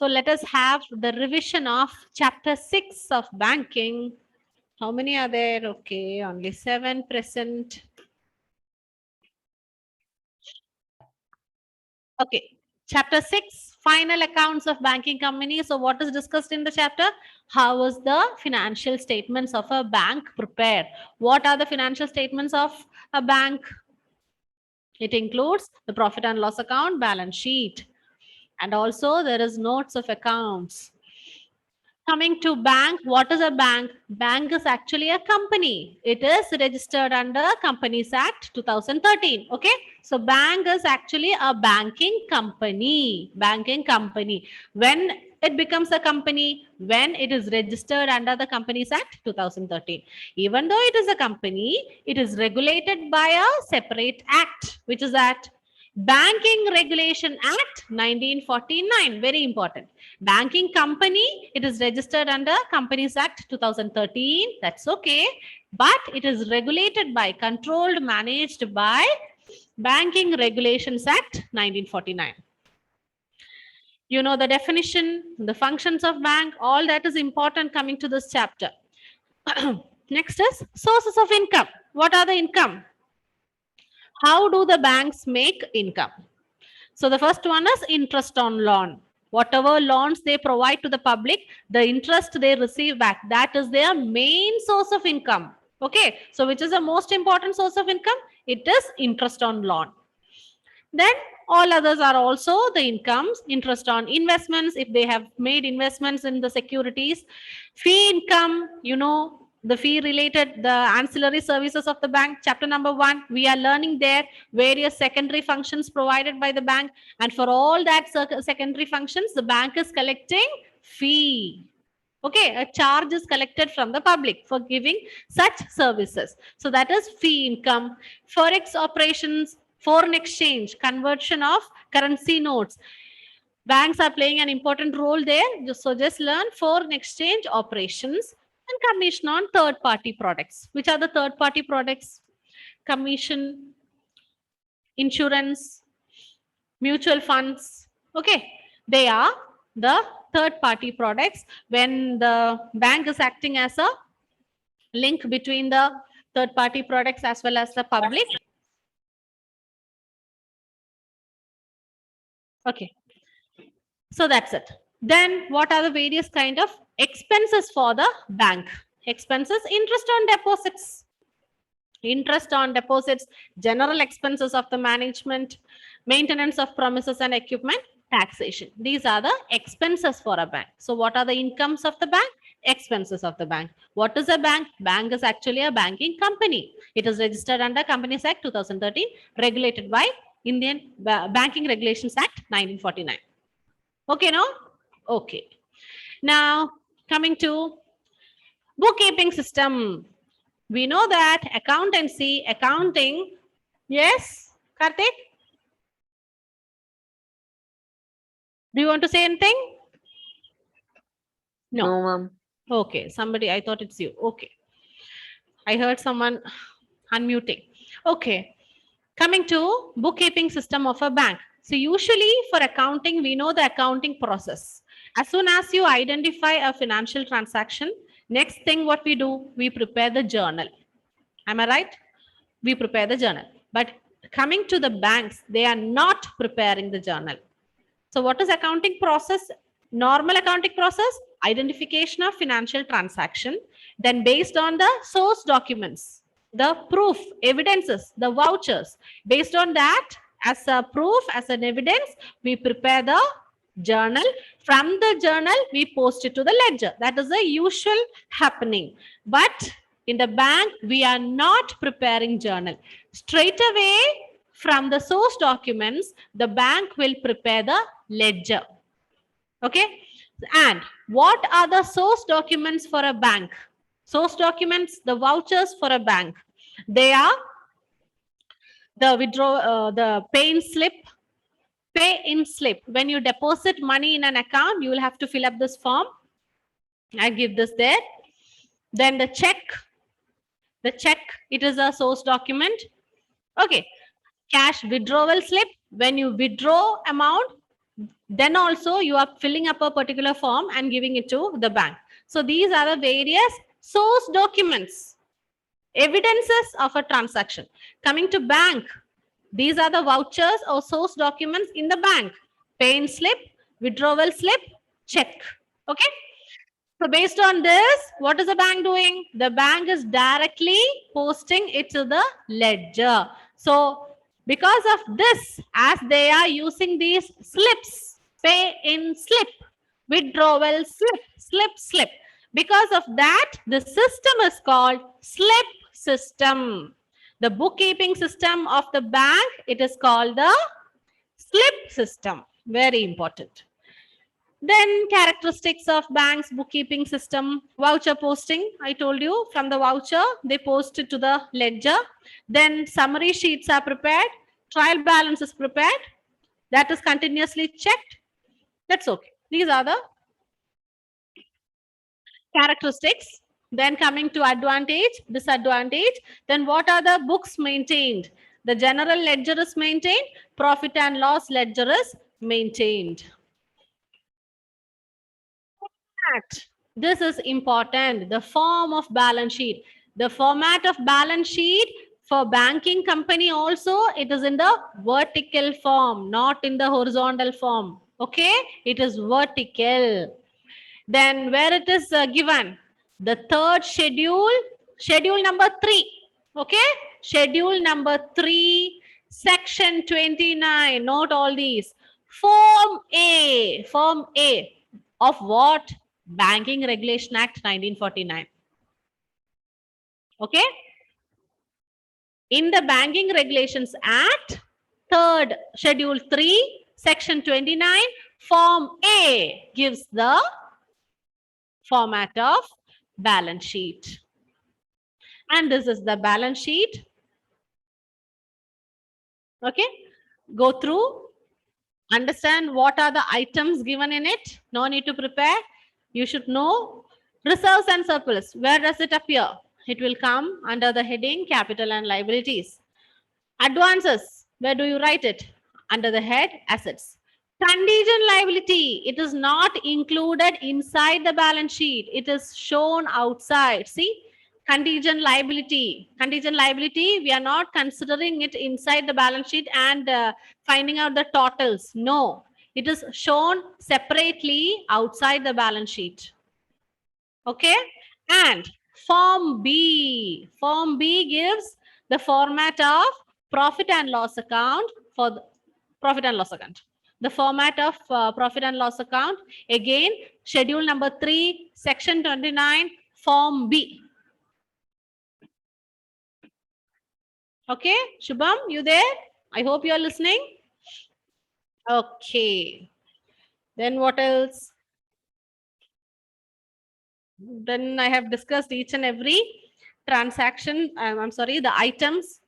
So let us have the revision of chapter 6 of banking. How many are there? Okay, only 7 present. Okay, chapter 6, final accounts of banking company. So what is discussed in the chapter? How was the financial statements of a bank prepared? What are the financial statements of a bank? It includes the profit and loss account, balance sheet, and also there is notes of accounts. Coming to bank, what is a bank? Bank is actually a company. It is registered under Companies Act 2013. Okay, so bank is actually a banking company. Banking company. When it becomes a company, when it is registered under the Companies Act 2013. Even though it is a company, it is regulated by a separate act, which is that Banking Regulation Act 1949. Very important. Banking company, it is registered under Companies Act 2013. That's okay. But it is regulated by, controlled, managed by Banking Regulations Act 1949. You know the definition, the functions of bank, all that is important coming to this chapter. Next is sources of income. What are the income? How do the banks make income? So the first one is interest on loan. Whatever loans they provide to the public, the interest they receive back, that is their main source of income. Okay, so which is the most important source of income? It is interest on loan. Then all others are also the incomes, interest on investments, if they have made investments in the securities, fee income, you know, the fee related, the ancillary services of the bank, chapter number 1, we are learning there various secondary functions provided by the bank. And for all that secondary functions, the bank is collecting fee. Okay, a charge is collected from the public for giving such services. So that is fee income. Forex operations, foreign exchange, conversion of currency notes. Banks are playing an important role there. So just learn foreign exchange operations and commission on third party products. Which are the third party products? Commission, insurance, mutual funds. Okay, they are the third party products when the bank is acting as a link between the third party products as well as the public. Okay, so that's it. Then what are the various kind of expenses for the bank? Expenses, interest on deposits. Interest on deposits, general expenses of the management, maintenance of premises and equipment, taxation. These are the expenses for a bank. So what are the incomes of the bank? Expenses of the bank. What is a bank? Bank is actually a banking company. It is registered under Companies Act 2013, regulated by Indian Banking Regulations Act 1949. Okay, no? Okay. Now, coming to bookkeeping system. We know that accountancy, accounting, yes, Karthik? Do you want to say anything? No. No, ma'am. Okay, somebody, I thought it's you. Okay. I heard someone unmuting. Okay. Coming to bookkeeping system of a bank. So usually for accounting, we know the accounting process. As soon as you identify a financial transaction, next thing what we do, we prepare the journal. Am I right? We prepare the journal. But coming to the banks, they are not preparing the journal. So what is accounting process? Normal accounting process, identification of financial transaction. Then based on the source documents, the proof, evidences, the vouchers. Based on that, as a proof, as an evidence, we prepare the journal. From the journal, we post it to the ledger. That is the usual happening. But in the bank, we are not preparing journal. Straight away from the source documents, the bank will prepare the ledger. Okay. And what are the source documents for a bank? Source documents, the vouchers for a bank. They are the the pay-in slip. Pay-in slip. When you deposit money in an account, you will have to fill up this form. I give this there. Then the check. The check, it is a source document. Okay. Cash withdrawal slip. When you withdraw amount, Then also you are filling up a particular form and giving it to the bank. So these are the various source documents, evidences of a transaction. Coming to bank, these are the vouchers or source documents in the bank. Pay-in slip, withdrawal slip, check. Okay. So based on this, what is the bank doing? The bank is directly posting it to the ledger. So because of this, as they are using these slips, pay-in slip, withdrawal slip. Because of that, the system is called slip system. The bookkeeping system of the bank, it is called the slip system. Very important. Then characteristics of bank's bookkeeping system, voucher posting, I told you from the voucher, they post it to the ledger. Then summary sheets are prepared, trial balance is prepared, that is continuously checked. That's okay. These are the characteristics. Then coming to advantage, disadvantage, then what are the books maintained? The general ledger is maintained, profit and loss ledger is maintained. This is important. The form of balance sheet. The format of balance sheet for banking company also, it is in the vertical form, not in the horizontal form. Okay, it is vertical. Then where it is given, the third schedule, schedule number 3. Okay, schedule number 3, section 29. Note all these. Form A of what? Banking Regulation Act 1949. Okay, in the Banking Regulations Act, third schedule 3, section 29, form A gives the format of balance sheet. And this is the balance sheet. Okay, go through, understand what are the items given in it. No need to prepare. You should know reserves and surplus. Where does it appear? It will come under the heading capital and liabilities. Advances, where do you write it? Under the head assets. Contingent liability, it is not included inside the balance sheet. It is shown outside. See, contingent liability. Contingent liability, we are not considering it inside the balance sheet and finding out the totals. No, it is shown separately outside the balance sheet. Okay, and Form B. Form B gives the format of profit and loss account for the profit and loss account. The format of profit and loss account, again, schedule number 3, section 29, Form B. Okay, Shubham, you there? I hope you are listening. Okay. Then what else? Then I have discussed each and every transaction. I'm sorry, the items,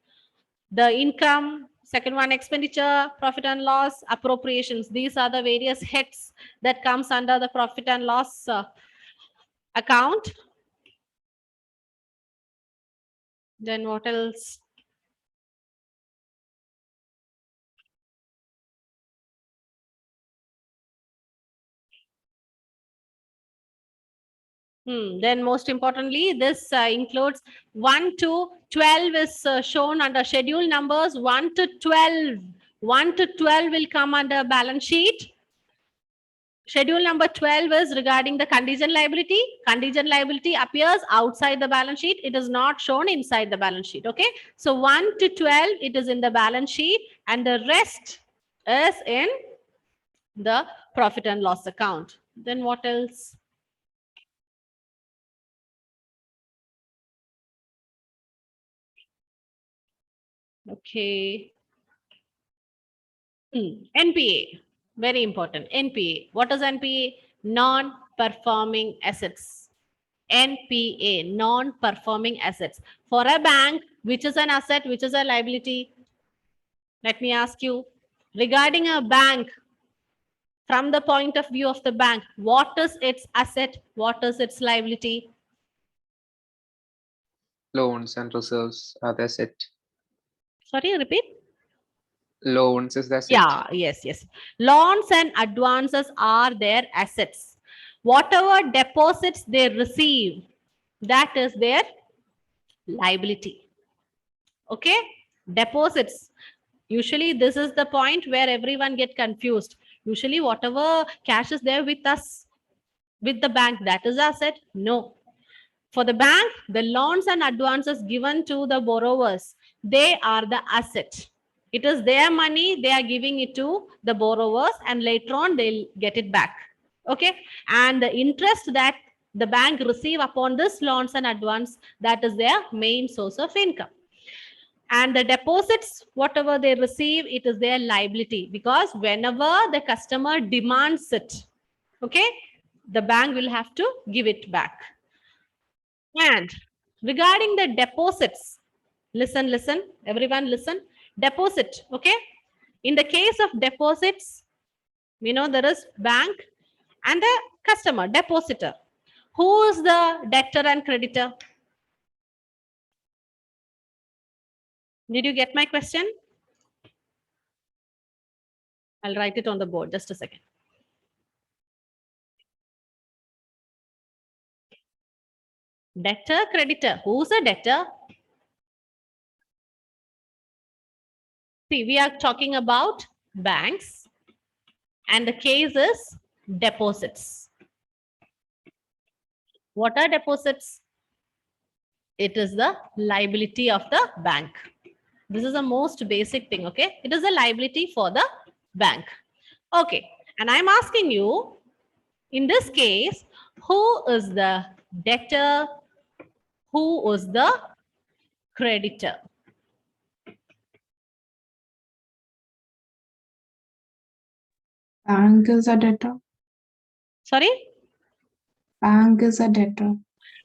the income, second one expenditure, profit and loss, appropriations. These are the various heads that comes under the profit and loss account. Then what else? Then most importantly, this includes 1 to 12 is shown under schedule numbers 1 to 12. 1 to 12 will come under balance sheet. Schedule number 12 is regarding the contingent liability. Contingent liability appears outside the balance sheet. It is not shown inside the balance sheet. Okay. So 1 to 12, it is in the balance sheet and the rest is in the profit and loss account. Then what else? Okay. NPA, very important. NPA. What is NPA? Non-performing assets. NPA, non-performing assets. For a bank, which is an asset, which is a liability? Let me ask you, regarding a bank, from the point of view of the bank, what is its asset? What is its liability? Loans and reserves are the asset. Sorry, repeat. Loans is the asset. Yeah, yes. Loans and advances are their assets. Whatever deposits they receive, that is their liability. Okay? Deposits. Usually, this is the point where everyone get confused. Usually, whatever cash is there with us, with the bank, that is asset. No. For the bank, the loans and advances given to the borrowers, they are the asset. It is their money, they are giving it to the borrowers, and later on they'll get it back. Okay. And the interest that the bank receive upon this loans and advance, that is their main source of income. And the deposits, whatever they receive, it is their liability, because whenever the customer demands it, okay, the bank will have to give it back. And regarding the deposits, listen, everyone listen. Deposit, okay? In the case of deposits, we know there is bank and the customer, depositor. Who is the debtor and creditor? Did you get my question? I'll write it on the board. Just a second. Debtor, creditor. Who's a debtor? See, we are talking about banks, and the case is deposits. What are deposits? It is the liability of the bank. This is the most basic thing, okay? It is a liability for the bank. Okay, and I'm asking you, in this case, who is the debtor? Who is the creditor? Bank is a debtor. Sorry? Bank is a debtor.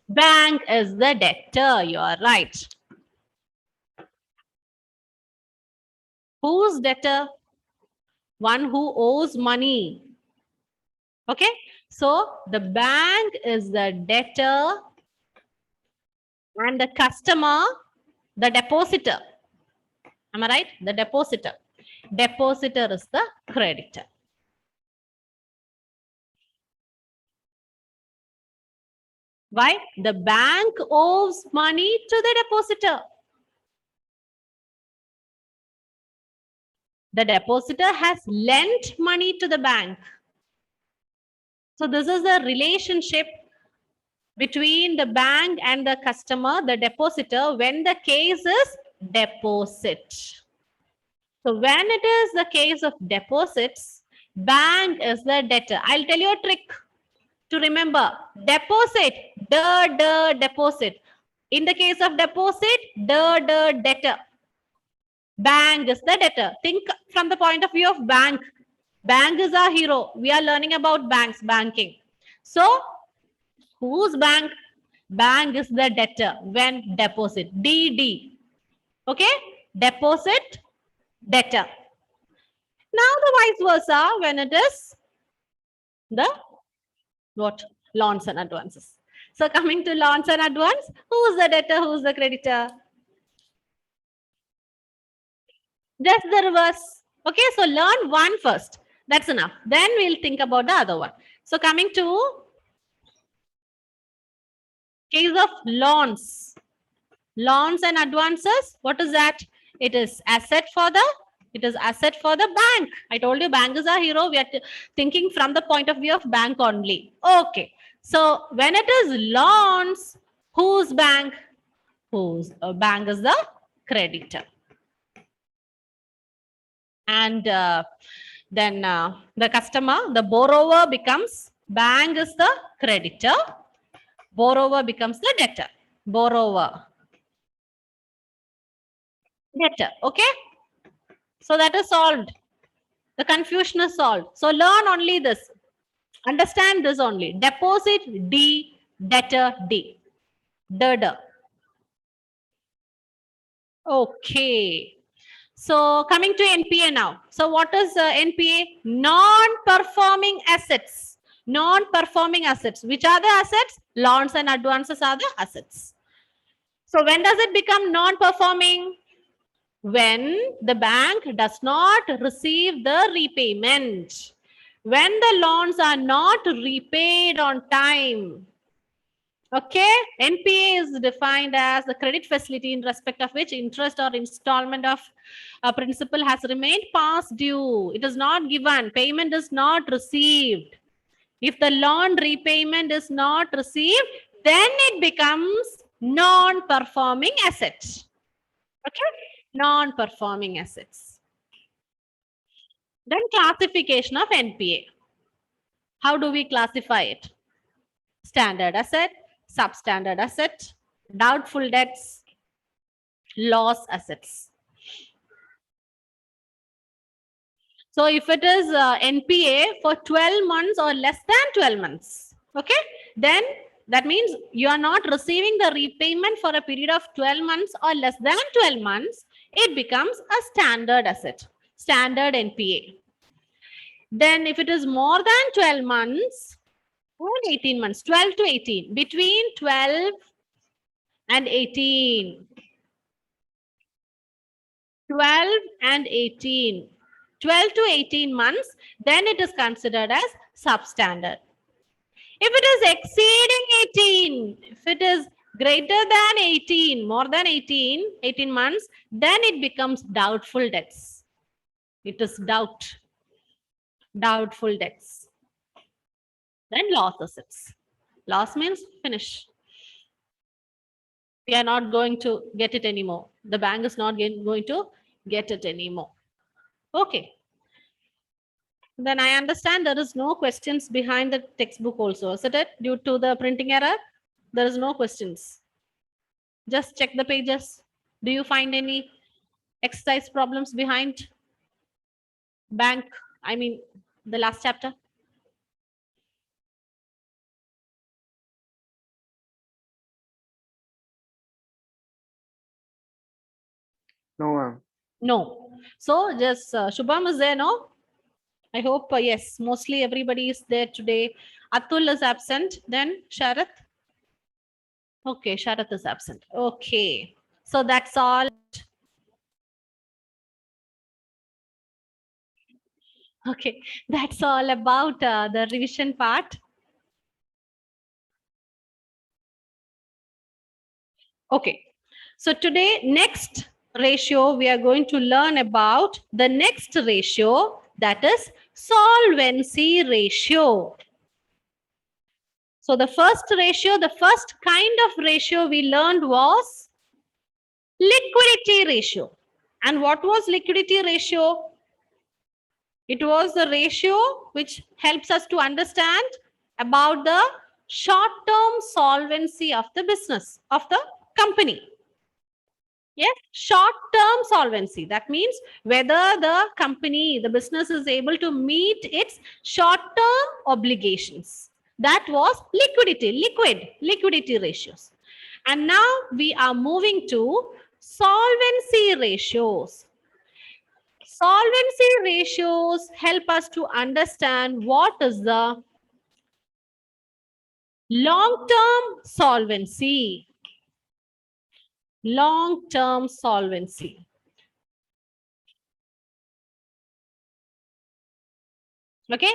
Bank is the debtor. You are right. Who's debtor? One who owes money. Okay, so the bank is the debtor and the customer, the depositor. Am I right? The depositor. Depositor is the creditor. Why? The bank owes money to the depositor. The depositor has lent money to the bank. So this is the relationship between the bank and the customer, the depositor, when the case is deposit. So when it is the case of deposits, bank is the debtor. I'll tell you a trick to remember. Deposit, deposit. In the case of deposit, debtor. Bank is the debtor. Think from the point of view of bank. Bank is our hero. We are learning about banks, banking. So, whose bank? Bank is the debtor when deposit. DD. Okay? Deposit, debtor. Now the vice versa when it is the what? Loans and advances. So coming to loans and advance, who's the debtor, who's the creditor? Just the reverse. Okay, so learn one first. That's enough. Then we'll think about the other one. So coming to case of loans. Loans and advances, what is that? It is asset for the bank. I told you bank is our hero. We are thinking from the point of view of bank only. Okay. So when it is loans, whose bank? Whose bank is the creditor. And then the customer, the borrower becomes, bank is the creditor. Borrower becomes the debtor. Borrower. Debtor. Okay. So that is solved. The confusion is solved. So learn only this. Understand this only. Deposit D, debtor D. Debtor. Okay. So coming to NPA now. So what is NPA? Non-performing assets. Non-performing assets. Which are the assets? Loans and advances are the assets. So when does it become non-performing? when the bank does not receive the repayment, when the loans are not repaid on time. Okay, NPA is defined as the credit facility in respect of which interest or installment of a principal has remained past due. It is not given, payment is not received. If the loan repayment is not received, then it becomes non-performing asset. Okay, non-performing assets. Then classification of NPA. How do we classify it? Standard asset, substandard asset, doubtful debts, loss assets. So if it is NPA for 12 months or less than 12 months, okay, then that means you are not receiving the repayment for a period of 12 months or less than 12 months, it becomes a standard asset, standard NPA. Then if it is more than 12 months or 18 months, 12 to 18, between 12 and 18, 12 and 18, 12 to 18 months, then it is considered as substandard. If it is exceeding 18, if it is greater than 18, more than 18 months, then it becomes doubtful debts. It is doubtful debts. Then loss assets. Loss means finish. We are not going to get it anymore. The bank is not going to get it anymore. Okay. Then I understand there is no questions behind the textbook also, isn't it? Due to the printing error, there is no questions. Just check the pages. Do you find any exercise problems behind bank? I mean, the last chapter? No, ma'am. No. So just Shubham is there, no? I hope, yes, mostly everybody is there today. Atul is absent. Then Sharath? Okay, Sharath is absent. Okay. So that's all. Okay, that's all about the revision part. Okay, so today, next ratio, we are going to learn about the next ratio, that is solvency ratio. So the first ratio, the first kind of ratio we learned was liquidity ratio. And what was liquidity ratio? It was the ratio which helps us to understand about the short-term solvency of the business, of the company. Yes, short-term solvency. That means whether the company, the business is able to meet its short-term obligations. That was liquidity ratios. And now we are moving to solvency ratios. Solvency ratios help us to understand what is the long-term solvency. Long-term solvency. Okay.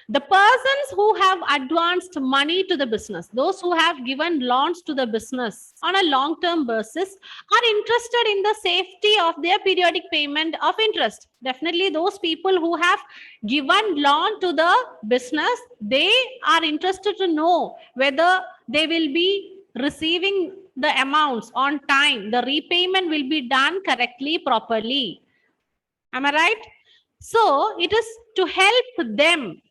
The persons who have advanced money to the business, those who have given loans to the business on a long-term basis, are interested in the safety of their periodic payment of interest. Definitely those people who have given loan to the business, they are interested to know whether they will be receiving the amounts on time, the repayment will be done correctly, properly. Am I right? So it is to help them,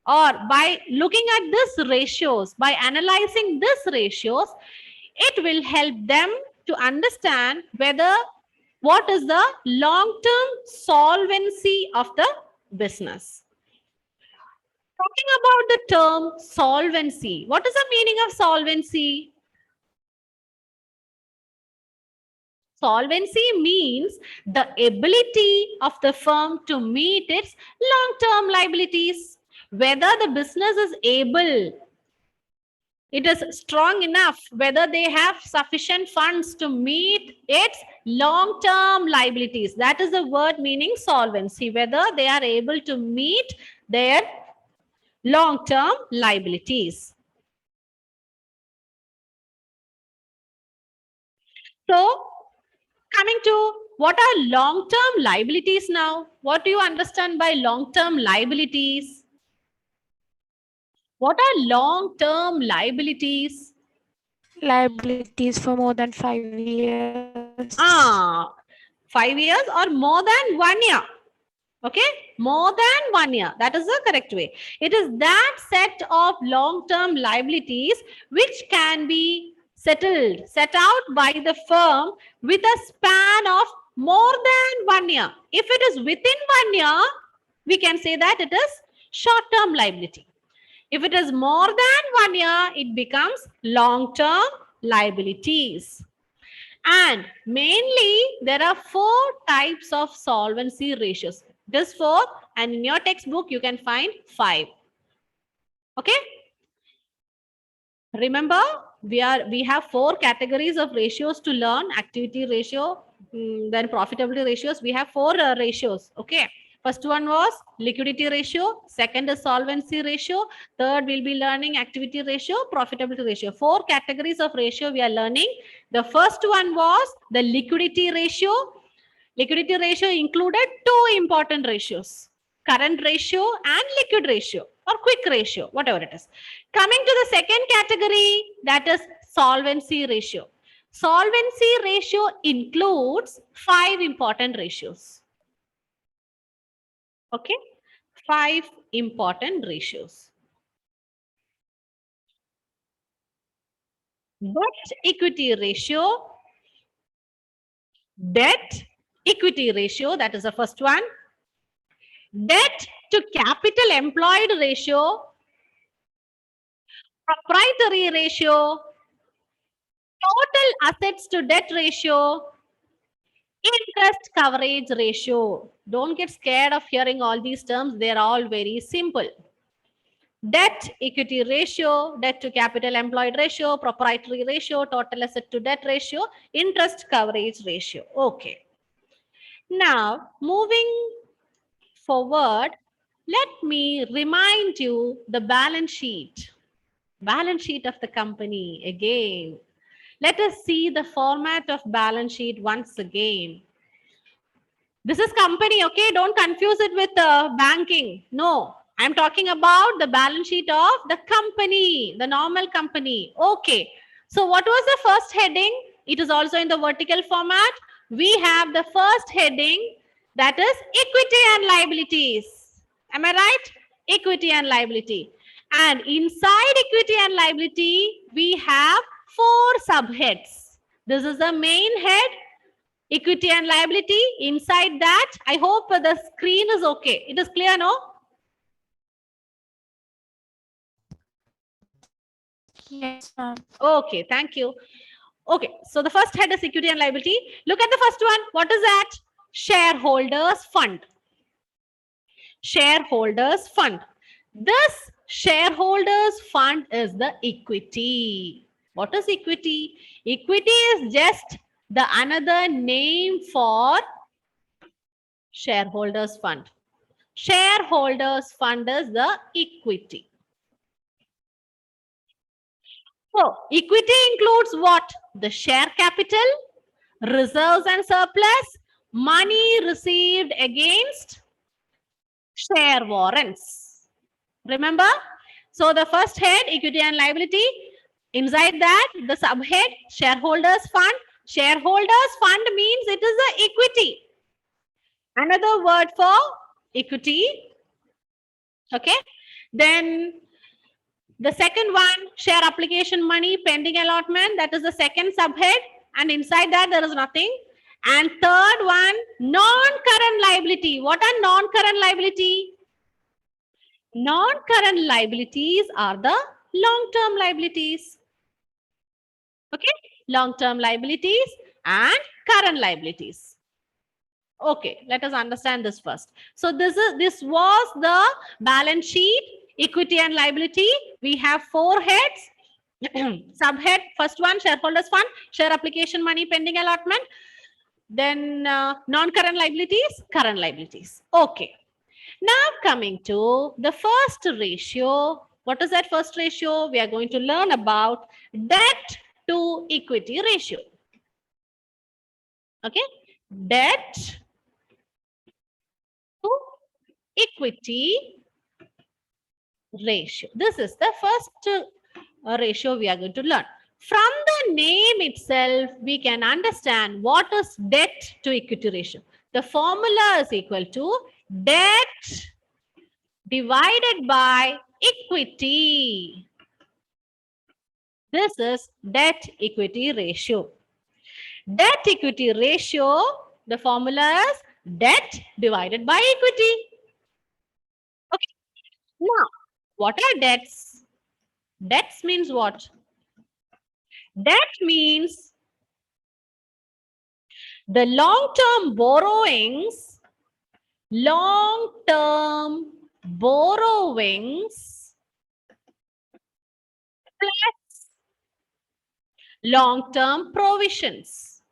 or by looking at these ratios, by analyzing these ratios, it will help them to understand whether what is the long-term solvency of the business. Talking about the term solvency, what is the meaning of solvency? Solvency means the ability of the firm to meet its long-term liabilities. Whether the business is able it is strong enough, whether they have sufficient funds to meet its long-term liabilities. That is the word meaning solvency, whether they are able to meet their long-term liabilities. So, coming to what are long-term liabilities now? What do you understand by long-term liabilities? What are long-term liabilities? Liabilities for more than 5 years. 5 years or more than 1 year. Okay, more than 1 year. That is the correct way. It is that set of long-term liabilities which can be settled, set out by the firm with a span of more than 1 year. If it is within 1 year, we can say that it is short-term liability. If it is more than 1 year, it becomes long-term liabilities. And mainly, there are 4 types of solvency ratios. This 4, and in your textbook, you can find 5. Okay? Remember, we have 4 categories of ratios to learn. Activity ratio, then profitability ratios. We have 4 ratios. Okay. First one was liquidity ratio. Second is solvency ratio. Third, we'll be learning activity ratio, profitability ratio. 4 categories of ratio we are learning. The first one was the liquidity ratio. Liquidity ratio included 2 important ratios: current ratio and liquid ratio or quick ratio, whatever it is. Coming to the second category, that is solvency ratio. Solvency ratio includes 5 important ratios. Okay, 5 important ratios. Debt equity ratio, debt equity ratio, that is the first one. Debt to capital employed ratio, proprietary ratio, total assets to debt ratio, interest coverage ratio. Don't get scared of hearing all these terms. They're all very simple. Debt equity ratio, debt to capital employed ratio, proprietary ratio, total asset to debt ratio, interest coverage ratio. Okay. Now, moving forward, let me remind you the balance sheet of the company again. Let us see the format of balance sheet once again. This is company, okay? Don't confuse it with banking. No, I'm talking about the balance sheet of the company, the normal company. Okay. So what was the first heading? It is also in the vertical format. We have the first heading, that is equity and liabilities. Am I right? Equity and liability. And inside equity and liability, we have 4 subheads. This is the main head, equity and liability. Inside that, I hope the screen is okay. It is clear, no? Yes, ma'am. Okay, thank you. Okay, so the first head is equity and liability. Look at the first one. What is that? Shareholders fund. Shareholders fund. This shareholders fund is the equity. What is equity? Equity is just the another name for shareholders fund. Shareholders fund is the equity. So equity includes what? The share capital, reserves and surplus, money received against share warrants. Remember? So the first head, equity and liability. Inside that, the subhead, shareholders fund. Shareholders fund means it is the equity. Another word for equity. Okay. Then the second one, share application money pending allotment. That is the second subhead. And inside that, there is nothing. And third one, non-current liability. What are non-current liability? Non-current liabilities are the long-term liabilities. Okay, long-term liabilities and current liabilities. Okay, let us understand this first. So this was the balance sheet, equity and liability. We have 4 heads. Subhead, first one, shareholders fund, share application money pending allotment. Then non-current liabilities, current liabilities. Okay. Now coming to the first ratio. What is that first ratio? We are going to learn about debt to equity ratio. Okay. Debt to equity ratio. This is the first ratio we are going to learn. From the name itself, we can understand what is debt to equity ratio. The formula is equal to debt divided by equity. This is debt equity ratio. Debt equity ratio, the formula is debt divided by equity. Okay. Now, what are debts? Debts means what? Debt means the long-term borrowings, plus long-term provisions.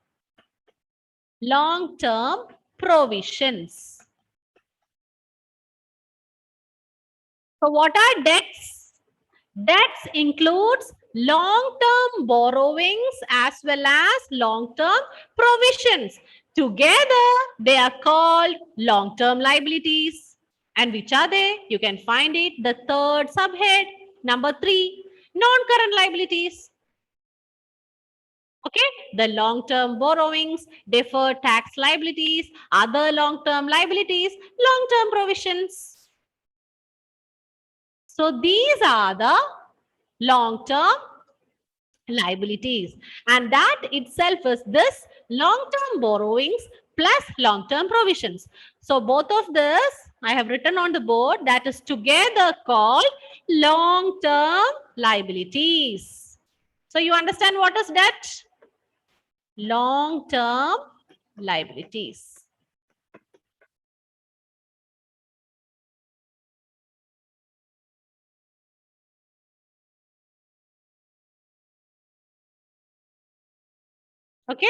Long-term provisions. So what are debts? Debts includes long-term borrowings as well as long-term provisions. Together, they are called long-term liabilities. And which are they? You can find it, the third subhead, number 3, non-current liabilities. Okay, the long-term borrowings, deferred tax liabilities, other long-term liabilities, long-term provisions. So these are the long-term liabilities, and that itself is this long-term borrowings plus long-term provisions. So both of this I have written on the board, that is together called long-term liabilities. So you understand what is debt? Long-term liabilities. Okay.